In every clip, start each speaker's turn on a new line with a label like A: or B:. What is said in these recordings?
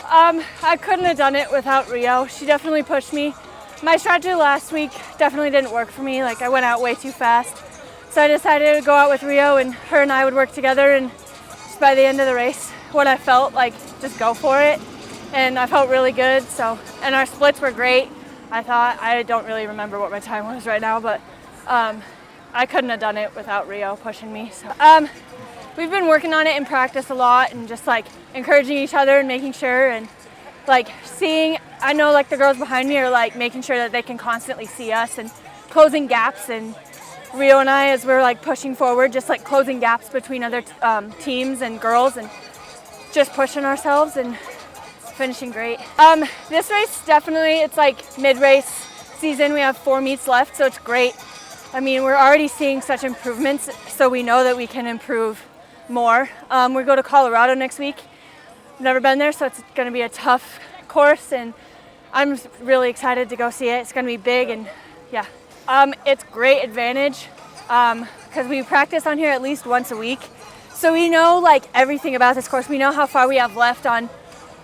A: I couldn't have done it without Rio. She definitely pushed me. My strategy last week definitely didn't work for me. Like, I went out way too fast. So I decided to go out with Rio, and her and I would work together, and just by the end of the race, what I felt like, just go for it. And I felt really good. So, and our splits were great. I don't really remember what my time was right now, but I couldn't have done it without Rio pushing me. So, we've been working on it in practice a lot, and just like encouraging each other and making sure, and like seeing, I know like the girls behind me are like making sure that they can constantly see us and closing gaps, and Rio and I, as we're like pushing forward, just like closing gaps between other teams and girls, and just pushing ourselves and finishing great. This race definitely, it's like mid-race season. We have 4 meets left, so it's great. I mean, we're already seeing such improvements, so we know that we can improve more. We go to Colorado next week. I've never been there, so it's going to be a tough course, and I'm really excited to go see it. It's going to be big, and yeah. It's great advantage because we practice on here at least once a week, so we know like everything about this course. We know how far we have left on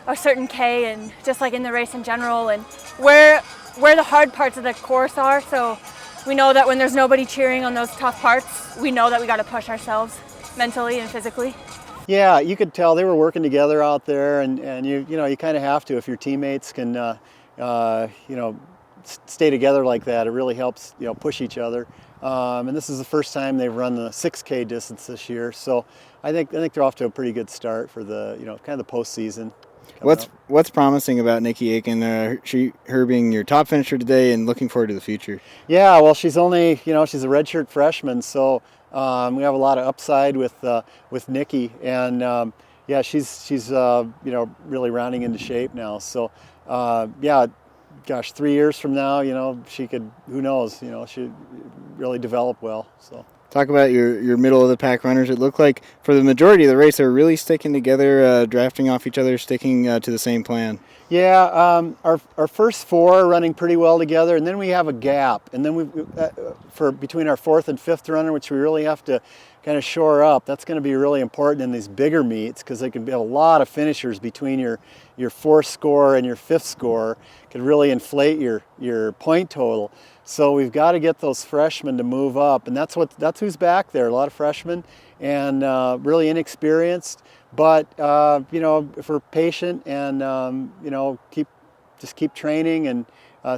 A: a certain K, and just like in the race in general, and where the hard parts of the course are. So we know that when there's nobody cheering on those tough parts, we know that we got to push ourselves mentally and physically.
B: Yeah, you could tell they were working together out there, and you kind of have to if your teammates can stay together like that. It really helps push each other. And this is the first time they've run the 6K distance this year, so I think they're off to a pretty good start for the kind of the postseason.
C: What's promising about Nikki Aiken? Her being your top finisher today, and looking forward to the future.
B: Yeah, well, she's only she's a redshirt freshman, so we have a lot of upside with Nikki, and yeah, she's really rounding into shape now. So yeah, gosh, 3 years from now, she could, who knows, she really develop well. So.
C: Talk about your middle of the pack runners. It looked like for the majority of the race they were really sticking together, drafting off each other, sticking to the same plan.
B: Yeah, our first 4 are running pretty well together, and then we have a gap, and then between our 4th and 5th runner, which we really have to kind of shore up. That's going to be really important in these bigger meets, because they can be a lot of finishers between your 4th score and your 5th score. Could really inflate your point total. So we've got to get those freshmen to move up, and that's who's back there. A lot of freshmen, and really inexperienced. But if we're patient and keep training and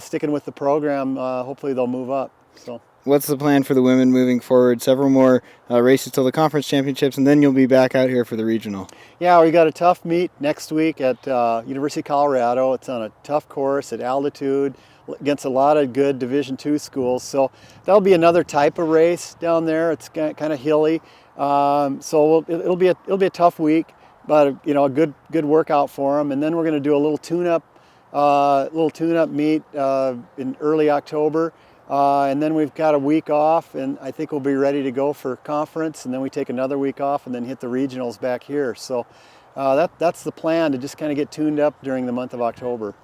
B: sticking with the program, hopefully they'll move up. So.
C: What's the plan for the women moving forward? Several more races till the conference championships, and then you'll be back out here for the regional.
B: Yeah, we got a tough meet next week at University of Colorado. It's on a tough course at altitude against a lot of good Division II schools. So that'll be another type of race down there. It's kind of hilly, so it'll be a tough week, but a good workout for them. And then we're going to do a little tune-up meet in early October. And then we've got a week off, and I think we'll be ready to go for conference, and then we take another week off and then hit the regionals back here. So that's the plan, to just kind of get tuned up during the month of October.